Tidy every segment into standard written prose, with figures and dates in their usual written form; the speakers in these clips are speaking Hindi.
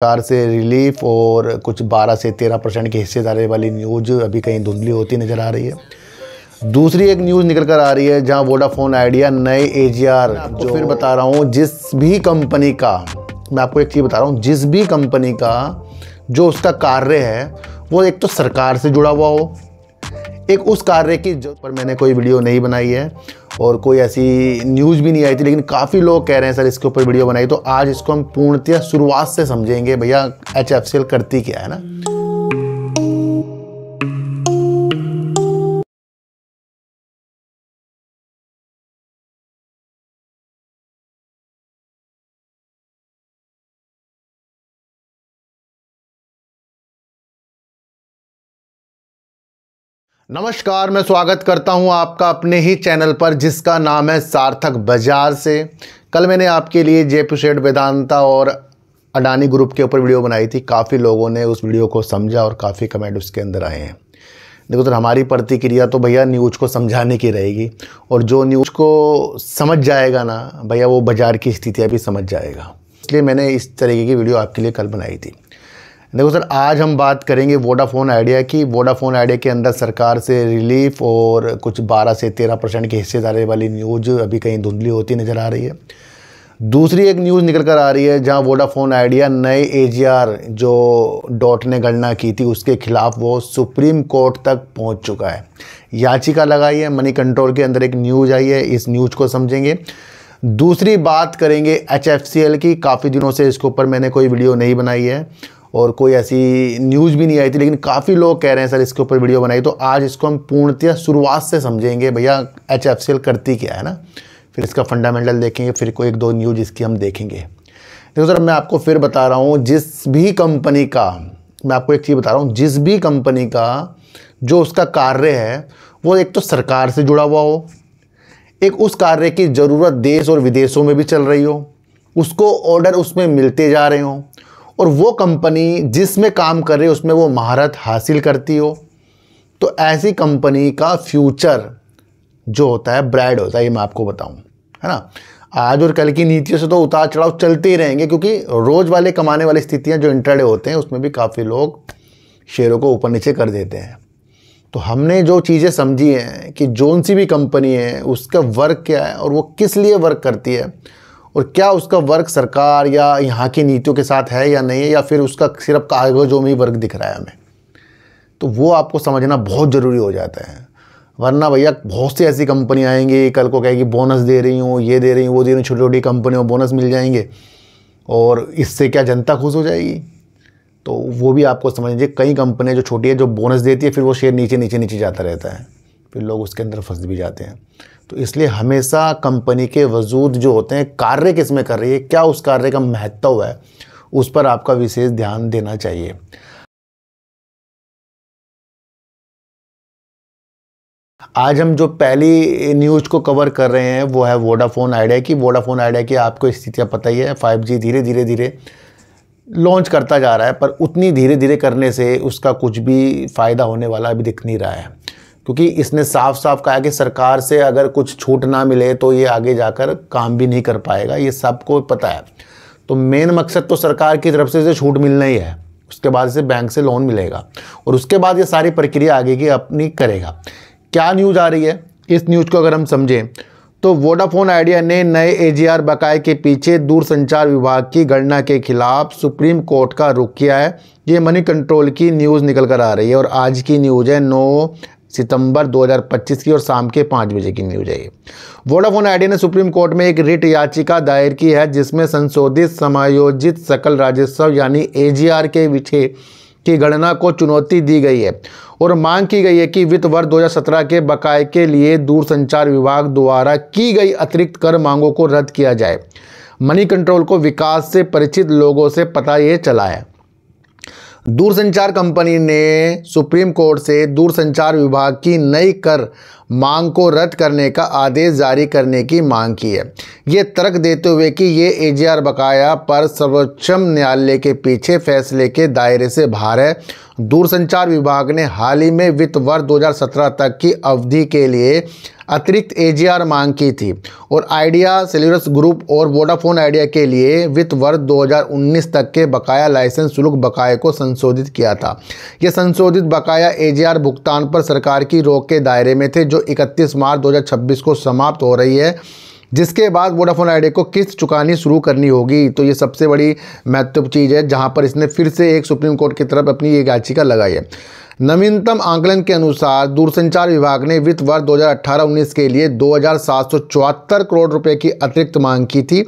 सरकार से रिलीफ और कुछ 12 से 13% की हिस्सेदारी वाली न्यूज़ अभी कहीं धुंधली होती नज़र आ रही है। दूसरी एक न्यूज़ निकल कर आ रही है जहां वोडाफोन आइडिया नए AGR जो फिर बता रहा हूं, जिस भी कंपनी का, मैं आपको एक चीज़ बता रहा हूं, जिस भी कंपनी का जो उसका कार्य है वो एक तो सरकार से जुड़ा हुआ हो, एक उस कार्य की पर मैंने कोई वीडियो नहीं बनाई है और कोई ऐसी न्यूज़ भी नहीं आई थी, लेकिन काफ़ी लोग कह रहे हैं सर इसके ऊपर वीडियो बनाई। तो आज इसको हम पूर्णतः शुरुआत से समझेंगे भैया HFCL करती क्या है ना। नमस्कार, मैं स्वागत करता हूं आपका अपने ही चैनल पर जिसका नाम है सार्थक बाजार से। कल मैंने आपके लिए जयपुर स्टेट वेदांता और अडानी ग्रुप के ऊपर वीडियो बनाई थी। काफ़ी लोगों ने उस वीडियो को समझा और काफ़ी कमेंट उसके अंदर आए हैं। देखो सर, हमारी प्रतिक्रिया तो भैया न्यूज़ को समझाने की रहेगी और जो न्यूज़ को समझ जाएगा ना भैया वो बाज़ार की स्थितियाँ भी समझ जाएगा, इसलिए मैंने इस तरीके की वीडियो आपके लिए कल बनाई थी। देखो सर, आज हम बात करेंगे वोडाफोन आइडिया की। वोडाफोन आइडिया के अंदर सरकार से रिलीफ और कुछ 12 से 13% की हिस्सेदारी वाली न्यूज़ अभी कहीं धुंधली होती नज़र आ रही है। दूसरी एक न्यूज़ निकल कर आ रही है जहां वोडाफोन आइडिया नए AGR जो डॉट ने गणना की थी उसके खिलाफ वो सुप्रीम कोर्ट तक पहुंच चुका है, याचिका लगाई है। मनी कंट्रोल के अंदर एक न्यूज़ आई है, इस न्यूज़ को समझेंगे। दूसरी बात करेंगे HFCL की। काफ़ी दिनों से इसके ऊपर मैंने कोई वीडियो नहीं बनाई है और कोई ऐसी न्यूज़ भी नहीं आई थी, लेकिन काफ़ी लोग कह रहे हैं सर इसके ऊपर वीडियो बनाई। तो आज इसको हम पूर्णतः शुरुआत से समझेंगे भैया HFCL करती क्या है ना, फिर इसका फंडामेंटल देखेंगे, फिर कोई एक दो न्यूज़ इसकी हम देखेंगे। देखो सर, मैं आपको फिर बता रहा हूँ, जिस भी कंपनी का, मैं आपको एक चीज़ बता रहा हूँ, जिस भी कंपनी का जो उसका कार्य है वो एक तो सरकार से जुड़ा हुआ हो, एक उस कार्य की ज़रूरत देश और विदेशों में भी चल रही हो, उसको ऑर्डर उसमें मिलते जा रहे हों और वो कंपनी जिसमें काम कर रही है उसमें वो महारत हासिल करती हो, तो ऐसी कंपनी का फ्यूचर जो होता है ब्राइट होता है। ये मैं आपको बताऊं, है ना। आज और कल की नीतियों से तो उतार चढ़ाव चलते ही रहेंगे, क्योंकि रोज़ वाले कमाने वाली स्थितियां जो इंट्राडे होते हैं उसमें भी काफ़ी लोग शेयरों को ऊपर नीचे कर देते हैं। तो हमने जो चीज़ें समझी हैं कि जोन सी भी कंपनी है उसका वर्क क्या है और वो किस लिए वर्क करती है और क्या उसका वर्क सरकार या यहाँ की नीतियों के साथ है या नहीं है, या फिर उसका सिर्फ कागज़ों में ही वर्क दिख रहा है हमें, तो वो आपको समझना बहुत ज़रूरी हो जाता है। वरना भैया बहुत सी ऐसी कंपनी आएंगी कल को कहेगी बोनस दे रही हूँ, ये दे रही हूँ, वो दे रही हूँ, छोटी छोटी कंपनियों को बोनस मिल जाएंगे और इससे क्या जनता खुश हो जाएगी। तो वो भी आपको समझ लीजिए, कई कंपनियाँ जो छोटी है जो बोनस देती है फिर वो शेयर नीचे नीचे नीचे जाता रहता है, फिर लोग उसके अंदर फंस भी जाते हैं। तो इसलिए हमेशा कंपनी के वजूद जो होते हैं, कार्य किस में कर रही है, क्या उस कार्य का महत्व है, उस पर आपका विशेष ध्यान देना चाहिए। आज हम जो पहली न्यूज़ को कवर कर रहे हैं वो है वोडाफोन आइडिया की। वोडाफोन आइडिया की आपको स्थितियाँ पता ही है, 5G धीरे धीरे लॉन्च करता जा रहा है, पर उतनी धीरे धीरे करने से उसका कुछ भी फ़ायदा होने वाला अभी दिख नहीं रहा है, क्योंकि इसने साफ साफ कहा कि सरकार से अगर कुछ छूट ना मिले तो ये आगे जाकर काम भी नहीं कर पाएगा, ये सबको पता है। तो मेन मकसद तो सरकार की तरफ से छूट मिलना ही है, उसके बाद से बैंक से लोन मिलेगा और उसके बाद ये सारी प्रक्रिया आगे की अपनी करेगा। क्या न्यूज़ आ रही है, इस न्यूज़ को अगर हम समझें तो वोडाफोन आइडिया ने नए AGR बकाये के पीछे दूरसंचार विभाग की गणना के खिलाफ सुप्रीम कोर्ट का रुख किया है। ये मनी कंट्रोल की न्यूज़ निकल कर आ रही है और आज की न्यूज़ है 9 सितंबर 2025 की और शाम के 5 बजे की न्यूज़ है। वोडाफोन आइडिया ने सुप्रीम कोर्ट में एक रिट याचिका दायर की है जिसमें संशोधित समायोजित सकल राजस्व यानी AGR के विषय की गणना को चुनौती दी गई है और मांग की गई है कि वित्त वर्ष 2017 के बकाये के लिए दूरसंचार विभाग द्वारा की गई अतिरिक्त कर मांगों को रद्द किया जाए। मनी कंट्रोल को विकास से परिचित लोगों से पता ये चला है। दूरसंचार कंपनी ने सुप्रीम कोर्ट से दूरसंचार विभाग की नई कर मांग को रद्द करने का आदेश जारी करने की मांग की है। ये तर्क देते हुए कि ये एजीआर बकाया पर सर्वोच्च न्यायालय के पीछे फैसले के दायरे से बाहर है। दूरसंचार विभाग ने हाल ही में वित्त वर्ष 2017 तक की अवधि के लिए अतिरिक्त एजीआर मांग की थी और आइडिया सेल्यूलर ग्रुप और वोडाफोन आइडिया के लिए वित्त वर्ष 2019 तक के बकाया लाइसेंस शुल्क बकाये को संशोधित किया था। यह संशोधित बकाया एजीआर भुगतान पर सरकार की रोक के दायरे में थे, जो 31 मार्च 2026 को समाप्त हो रही है, जिसके बाद वोडाफोन आइडिया को किस्त चुकानी शुरू करनी होगी। तो ये सबसे बड़ी महत्वपूर्ण चीज़ है, जहां पर इसने फिर से एक सुप्रीम कोर्ट की तरफ अपनी एक याचिका लगाई है। नवीनतम आंकलन के अनुसार दूरसंचार विभाग ने वित्त वर्ष 2018-19 के लिए 2,774 करोड़ रुपए की अतिरिक्त मांग की थी,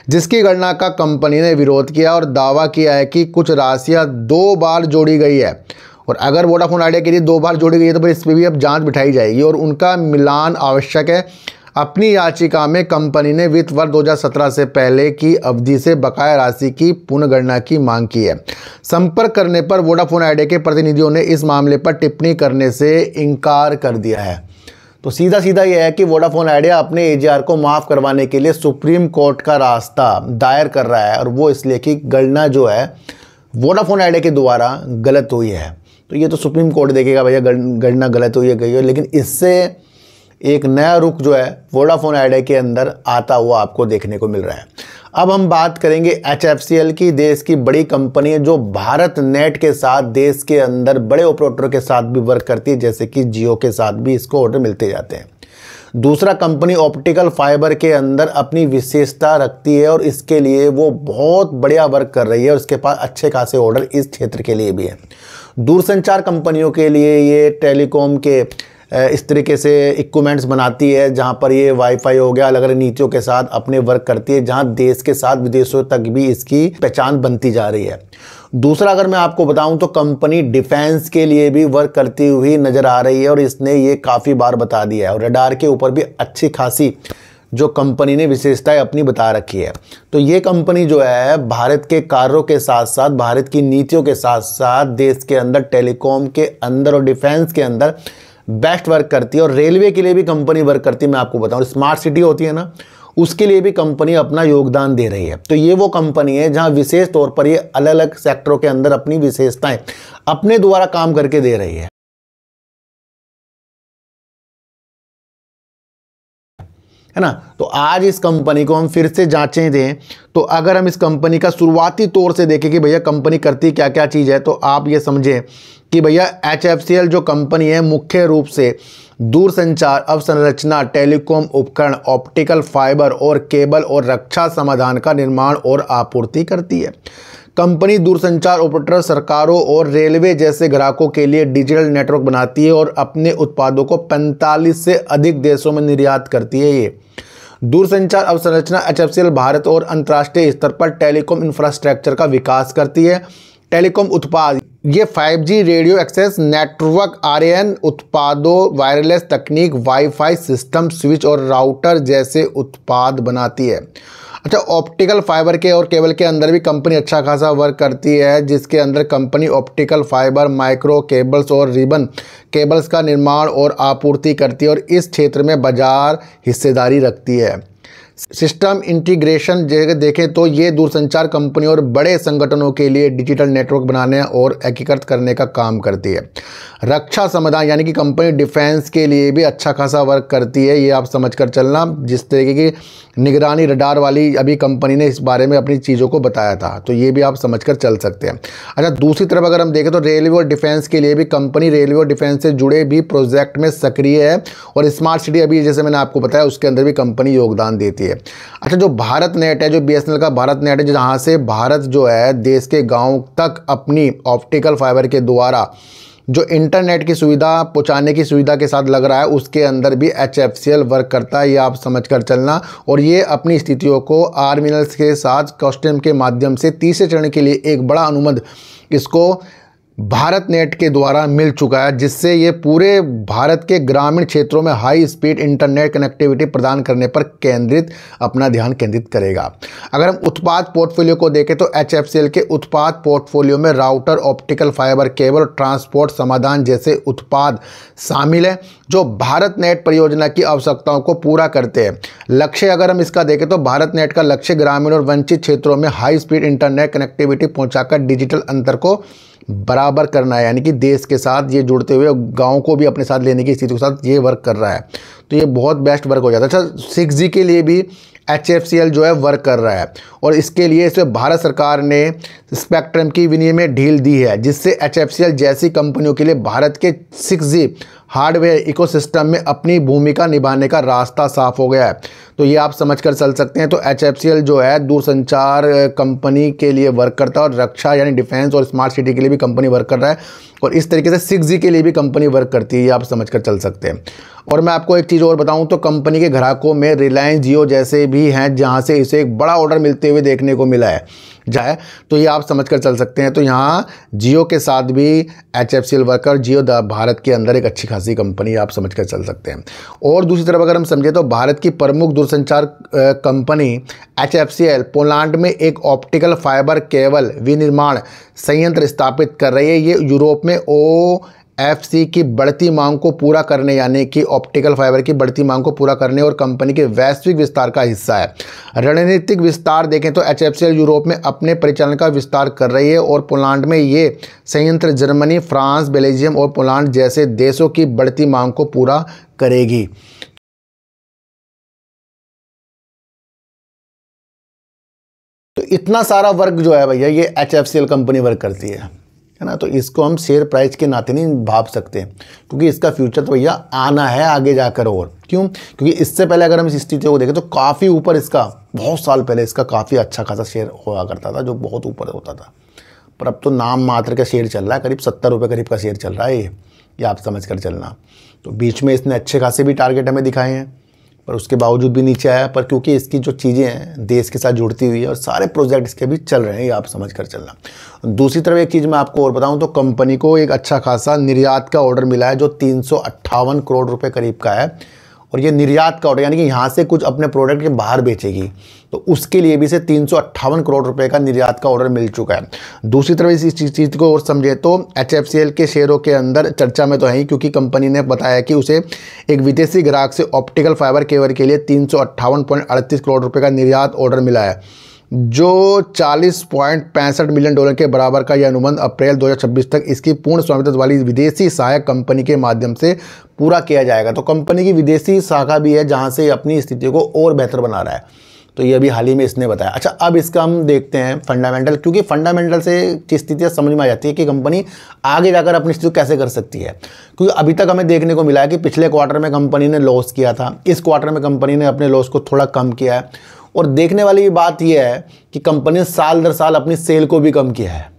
जिसकी गणना का कंपनी ने विरोध किया और दावा किया है कि कुछ राशियां 2 बार जोड़ी गई है। और अगर वोडाफोन आइडिया के लिए 2 बार जोड़ी गई है तो फिर इस पर भी अब जांच बिठाई जाएगी और उनका मिलान आवश्यक है। अपनी याचिका में कंपनी ने वित्त वर्ष 2017 से पहले की अवधि से बकाया राशि की पुनर्गणना की मांग की है। संपर्क करने पर वोडाफोन आइडिया के प्रतिनिधियों ने इस मामले पर टिप्पणी करने से इनकार कर दिया है। तो सीधा सीधा यह है कि वोडाफोन आइडिया अपने एजीआर को माफ़ करवाने के लिए सुप्रीम कोर्ट का रास्ता दायर कर रहा है, और वो इसलिए कि गणना जो है वोडाफोन आइडिया के द्वारा गलत हुई है। तो ये तो सुप्रीम कोर्ट देखेगा भैया गणना गलत हुई है गई है, लेकिन इससे एक नया रुख जो है वोडाफोन आइडिया के अंदर आता हुआ आपको देखने को मिल रहा है। अब हम बात करेंगे HFCL की। देश की बड़ी कंपनी है जो भारत नेट के साथ देश के अंदर बड़े ऑपरेटरों के साथ भी वर्क करती है, जैसे कि जियो के साथ भी इसको ऑर्डर मिलते जाते हैं। दूसरा, कंपनी ऑप्टिकल फाइबर के अंदर अपनी विशेषता रखती है और इसके लिए वो बहुत बढ़िया वर्क कर रही है और इसके पास अच्छे खासे ऑर्डर इस क्षेत्र के लिए भी है। दूरसंचार कंपनियों के लिए ये टेलीकॉम के इस तरीके से इक्विपमेंट्स बनाती है, जहां पर ये वाईफाई हो गया, अलग अलग नीतियों के साथ अपने वर्क करती है, जहां देश के साथ विदेशों तक भी इसकी पहचान बनती जा रही है। दूसरा, अगर मैं आपको बताऊं तो कंपनी डिफेंस के लिए भी वर्क करती हुई नज़र आ रही है और इसने ये काफ़ी बार बता दिया है और रडार के ऊपर भी अच्छी खासी जो कंपनी ने विशेषताएं अपनी बता रखी है। तो ये कंपनी जो है भारत के कार्यों के साथ साथ, भारत की नीतियों के साथ साथ देश के अंदर टेलीकॉम के अंदर और डिफेंस के अंदर बेस्ट वर्क करती है और रेलवे के लिए भी कंपनी वर्क करती है। मैं आपको बताऊं, स्मार्ट सिटी होती है ना, उसके लिए भी कंपनी अपना योगदान दे रही है। तो ये वो कंपनी है जहां विशेष तौर पर ये अलग अलग सेक्टरों के अंदर अपनी विशेषताएं अपने द्वारा काम करके दे रही है ना। तो आज इस कंपनी को हम फिर से जांचें दें तो अगर हम इस कंपनी का शुरुआती तौर से देखें कि भैया कंपनी करती क्या क्या चीज़ है, तो आप ये समझें कि भैया HFCL जो कंपनी है मुख्य रूप से दूरसंचार अवसंरचना, टेलीकॉम उपकरण, ऑप्टिकल फाइबर और केबल और रक्षा समाधान का निर्माण और आपूर्ति करती है। कंपनी दूरसंचार ऑपरेटर, सरकारों और रेलवे जैसे ग्राहकों के लिए डिजिटल नेटवर्क बनाती है और अपने उत्पादों को 45 से अधिक देशों में निर्यात करती है। ये दूरसंचार अवसंरचना HFCL भारत और अंतर्राष्ट्रीय स्तर पर टेलीकॉम इंफ्रास्ट्रक्चर का विकास करती है। टेलीकॉम उत्पाद ये 5G radio access network, RAN उत्पादों, वायरलेस तकनीक, वाईफाई सिस्टम, स्विच और राउटर जैसे उत्पाद बनाती है। अच्छा, ऑप्टिकल फाइबर के और केबल के अंदर भी कंपनी अच्छा खासा वर्क करती है, जिसके अंदर company optical fibre, micro cables और रिबन केबल्स का निर्माण और आपूर्ति करती है और इस क्षेत्र में बाजार हिस्सेदारी रखती है। सिस्टम इंटीग्रेशन देखें तो ये दूरसंचार कंपनी और बड़े संगठनों के लिए डिजिटल नेटवर्क बनाने और एकीकृत करने का काम करती है। रक्षा समाधान यानी कि कंपनी डिफेंस के लिए भी अच्छा खासा वर्क करती है, ये आप समझकर चलना। जिस तरीके की निगरानी रडार वाली अभी कंपनी ने इस बारे में अपनी चीज़ों को बताया था, तो ये भी आप समझकर चल सकते हैं। अच्छा, दूसरी तरफ अगर हम देखें तो रेलवे और डिफेंस के लिए भी कंपनी रेलवे और डिफेंस से जुड़े भी प्रोजेक्ट में सक्रिय है और स्मार्ट सिटी अभी जैसे मैंने आपको बताया उसके अंदर भी कंपनी योगदान देती है। अच्छा, जो भारत नेट है, जो BSNL का भारत नेट है, जहाँ से भारत जो है देश के गाँव तक अपनी ऑप्टिकल फाइबर के द्वारा जो इंटरनेट की सुविधा पहुंचाने की सुविधा के साथ लग रहा है, उसके अंदर भी HFCL वर्क करता है, ये आप समझकर चलना। और ये अपनी स्थितियों को आर्मिनल्स के साथ कस्टम के माध्यम से तीसरे चरण के लिए एक बड़ा अनुबंध इसको भारत नेट के द्वारा मिल चुका है, जिससे ये पूरे भारत के ग्रामीण क्षेत्रों में हाई स्पीड इंटरनेट कनेक्टिविटी प्रदान करने पर अपना ध्यान केंद्रित करेगा। अगर हम उत्पाद पोर्टफोलियो को देखें तो HFCL के उत्पाद पोर्टफोलियो में router, optical fibre cable, transport समाधान जैसे उत्पाद शामिल है जो भारत नेट परियोजना की आवश्यकताओं को पूरा करते हैं। लक्ष्य अगर हम इसका देखें तो भारत नेट का लक्ष्य ग्रामीण और वंचित क्षेत्रों में हाई स्पीड इंटरनेट कनेक्टिविटी पहुंचाकर डिजिटल अंतर को बराबर करना है, यानी कि देश के साथ ये जुड़ते हुए गाँव को भी अपने साथ लेने की स्थिति के साथ ये वर्क कर रहा है। तो ये बहुत बेस्ट वर्क हो जाता है। अच्छा, 6G के लिए भी HFCL जो है वर्क कर रहा है और इसके लिए इसमें भारत सरकार ने स्पेक्ट्रम की विनिमय में ढील दी है, जिससे HFCL जैसी कंपनियों के लिए भारत के 6G हार्डवेयर इकोसिस्टम में अपनी भूमिका निभाने का रास्ता साफ हो गया है। तो ये आप समझकर चल सकते हैं। तो HFCL जो है दूरसंचार कंपनी के लिए वर्क करता है और रक्षा यानी डिफेंस और स्मार्ट सिटी के लिए भी कंपनी वर्क कर रहा है और इस तरीके से 6G के लिए भी कंपनी वर्क करती है, ये आप समझकर चल सकते हैं। और मैं आपको एक चीज़ और बताऊं तो कंपनी के ग्राहकों में रिलायंस जियो जैसे भी हैं, जहां से इसे एक बड़ा ऑर्डर मिलते हुए देखने को मिला है जाए, तो ये आप समझकर चल सकते हैं। तो यहाँ जियो के साथ भी HFCL वर्क और जियो भारत के अंदर एक अच्छी खासी कंपनी आप समझकर चल सकते हैं। और दूसरी तरफ अगर हम समझे तो भारत की प्रमुख दूरसंचार कंपनी HFCL पोलैंड में एक ऑप्टिकल फाइबर केबल विनिर्माण संयंत्र स्थापित कर रही है। ये यूरोप में OFC की बढ़ती मांग को पूरा करने, यानी कि ऑप्टिकल फाइबर की बढ़ती मांग को पूरा करने और कंपनी के वैश्विक विस्तार का हिस्सा है। रणनीतिक विस्तार देखें तो HFCL यूरोप में अपने परिचालन का विस्तार कर रही है और पोलैंड में ये संयंत्र जर्मनी, फ्रांस, बेल्जियम और पोलैंड जैसे देशों की बढ़ती मांग को पूरा करेगी। तो इतना सारा वर्क जो है भैया ये HFCL कंपनी वर्क करती है ना। तो इसको हम शेयर प्राइस के नाते नहीं भाप सकते, क्योंकि इसका फ्यूचर तो भैया आना है आगे जाकर। और क्यों? क्योंकि इससे पहले अगर हम इस स्थिति को देखें तो काफ़ी ऊपर इसका, बहुत साल पहले इसका काफ़ी अच्छा खासा शेयर हुआ करता था, जो बहुत ऊपर होता था। पर अब तो नाम मात्र का शेयर चल रहा है, करीब 70 रुपये करीब का शेयर चल रहा है ये आप समझ कर चलना। तो बीच में इसने अच्छे खासे भी टारगेट हमें दिखाए हैं, पर उसके बावजूद भी नीचे आया। पर क्योंकि इसकी जो चीज़ें हैं देश के साथ जुड़ती हुई है और सारे प्रोजेक्ट इसके भी चल रहे हैं, ये आप समझ कर चलना। दूसरी तरफ एक चीज़ मैं आपको और बताऊं तो कंपनी को एक अच्छा खासा निर्यात का ऑर्डर मिला है जो 358 करोड़ रुपए करीब का है। और ये निर्यात का ऑर्डर यानी कि यहाँ से कुछ अपने प्रोडक्ट के बाहर बेचेगी, तो उसके लिए भी इसे 358 करोड़ रुपए का निर्यात का ऑर्डर मिल चुका है। दूसरी तरफ इस चीज़ को और समझे तो HFCL के शेयरों के अंदर चर्चा में तो है ही, क्योंकि कंपनी ने बताया कि उसे एक विदेशी ग्राहक से ऑप्टिकल फाइबर केबल के लिए 358.38 करोड़ रुपये का निर्यात ऑर्डर मिला है, जो $40.65 मिलियन के बराबर का यह अनुबंध अप्रैल 2026 तक इसकी पूर्ण स्वामित्व वाली विदेशी सहायक कंपनी के माध्यम से पूरा किया जाएगा। तो कंपनी की विदेशी शाखा भी है जहां से अपनी स्थिति को और बेहतर बना रहा है। तो ये अभी हाल ही में इसने बताया। अच्छा, अब इसका हम देखते हैं फंडामेंटल, क्योंकि फंडामेंटल से स्थितियाँ समझ में आ जाती है कि कंपनी आगे जाकर अपनी स्थिति कैसे कर सकती है। क्योंकि अभी तक हमें देखने को मिला है कि पिछले क्वार्टर में कंपनी ने लॉस किया था, इस क्वार्टर में कंपनी ने अपने लॉस को थोड़ा कम किया है। और देखने वाली बात यह है कि कंपनी ने साल दर साल अपनी सेल को भी कम किया है।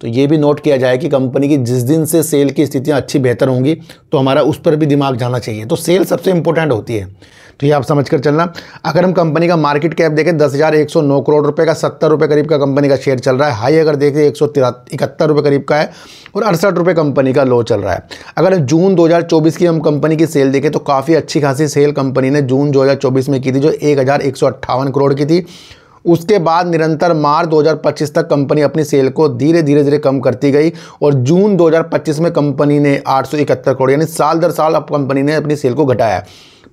तो ये भी नोट किया जाए कि कंपनी की जिस दिन से सेल की स्थितियाँ अच्छी बेहतर होंगी तो हमारा उस पर भी दिमाग जाना चाहिए। तो सेल सबसे इंपॉर्टेंट होती है, तो ये आप समझकर चलना। अगर हम कंपनी का मार्केट कैप देखें 10,109 करोड़ रुपए का, 70 रुपये करीब का कंपनी का शेयर चल रहा है। हाई अगर देखें 171 रुपये करीब का है और 68 रुपये कंपनी का लो चल रहा है। अगर जून 2024 की हम कंपनी की सेल देखें तो काफ़ी अच्छी खासी सेल कंपनी ने जून 2024 में की थी, जो 1,158 करोड़ की थी। उसके बाद निरंतर मार्च 2025 तक कंपनी अपनी सेल को धीरे धीरे कम करती गई और जून 2025 में कंपनी ने 871 करोड़, यानी साल दर साल अब कंपनी ने अपनी सेल को घटाया।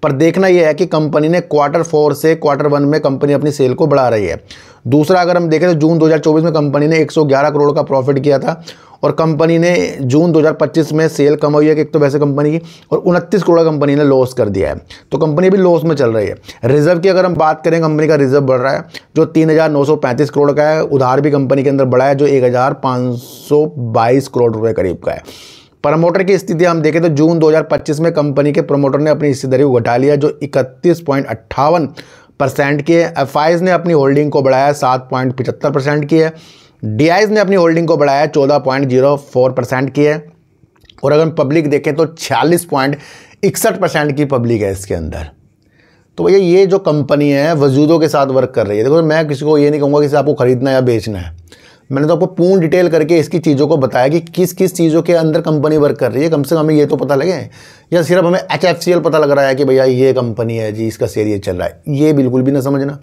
पर देखना यह है कि कंपनी ने Q4 से Q1 में कंपनी अपनी सेल को बढ़ा रही है। दूसरा, अगर हम देखें तो जून 2024 में कंपनी ने 111 करोड़ का प्रॉफिट किया था और कंपनी ने जून 2025 में सेल कम हुई है एक तो वैसे कंपनी की, और 29 करोड़ का कंपनी ने लॉस कर दिया है। तो कंपनी भी लॉस में चल रही है। रिजर्व की अगर हम बात करें, कंपनी का रिजर्व बढ़ रहा है जो 3,935 करोड़ का है। उधार भी कंपनी के अंदर बढ़ा है जो 1,522 करोड़ रुपये करीब का है। प्रमोटर की स्थिति हम देखें तो जून 2025 में कंपनी के प्रमोटर ने अपनी हिस्सेदारी को घटा लिया जो 31.58% की है। एफआईज ने अपनी होल्डिंग को बढ़ाया 7.75% की है। डीआईज ने अपनी होल्डिंग को बढ़ाया 14.04% की है। और अगर हम पब्लिक देखें तो 46.61% की पब्लिक है इसके अंदर। तो भैया ये जो कंपनी है वजूदों के साथ वर्क कर रही है। देखो, मैं किसी को ये नहीं कहूँगा कि आपको खरीदना या बेचना है, मैंने तो आपको पूर्ण डिटेल करके इसकी चीज़ों को बताया कि किस किस चीज़ों के अंदर कंपनी वर्क कर रही है। कम से कम हमें ये तो पता लगे, या सिर्फ हमें HFCL पता लग रहा है कि भैया ये कंपनी है जी, इसका शेयर ये चल रहा है, ये बिल्कुल भी ना समझना।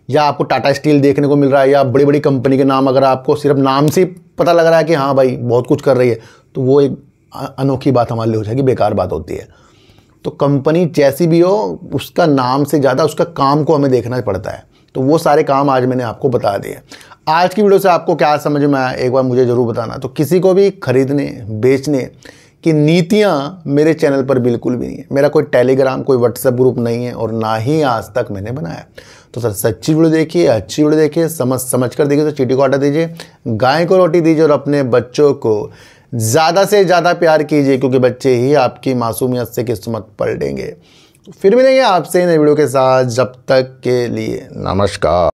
या आपको टाटा स्टील देखने को मिल रहा है, या बड़ी बड़ी कंपनी के नाम अगर आपको सिर्फ नाम से पता लग रहा है कि हाँ भाई बहुत कुछ कर रही है, तो वो एक अनोखी बात हमारे लिए हो जाएगी, बेकार बात होती है। तो कंपनी जैसी भी हो, उसका नाम से ज़्यादा उसका काम को हमें देखना पड़ता है। तो वो सारे काम आज मैंने आपको बता दिए। आज की वीडियो से आपको क्या समझ में आया, एक बार मुझे ज़रूर बताना। तो किसी को भी खरीदने बेचने की नीतियाँ मेरे चैनल पर बिल्कुल भी नहीं है। मेरा कोई टेलीग्राम, कोई व्हाट्सएप ग्रुप नहीं है, और ना ही आज तक मैंने बनाया। तो सर सच्ची वीडियो देखिए, अच्छी वीडियो देखिए, समझ कर देखिए, तो चींटी को आटा दीजिए, गाय को रोटी दीजिए, और अपने बच्चों को ज़्यादा से ज़्यादा प्यार कीजिए, क्योंकि बच्चे ही आपकी मासूमियत से किस्मत पलटेंगे। फिर मिलेंगे आपसे नई वीडियो के साथ, जब तक के लिए नमस्कार।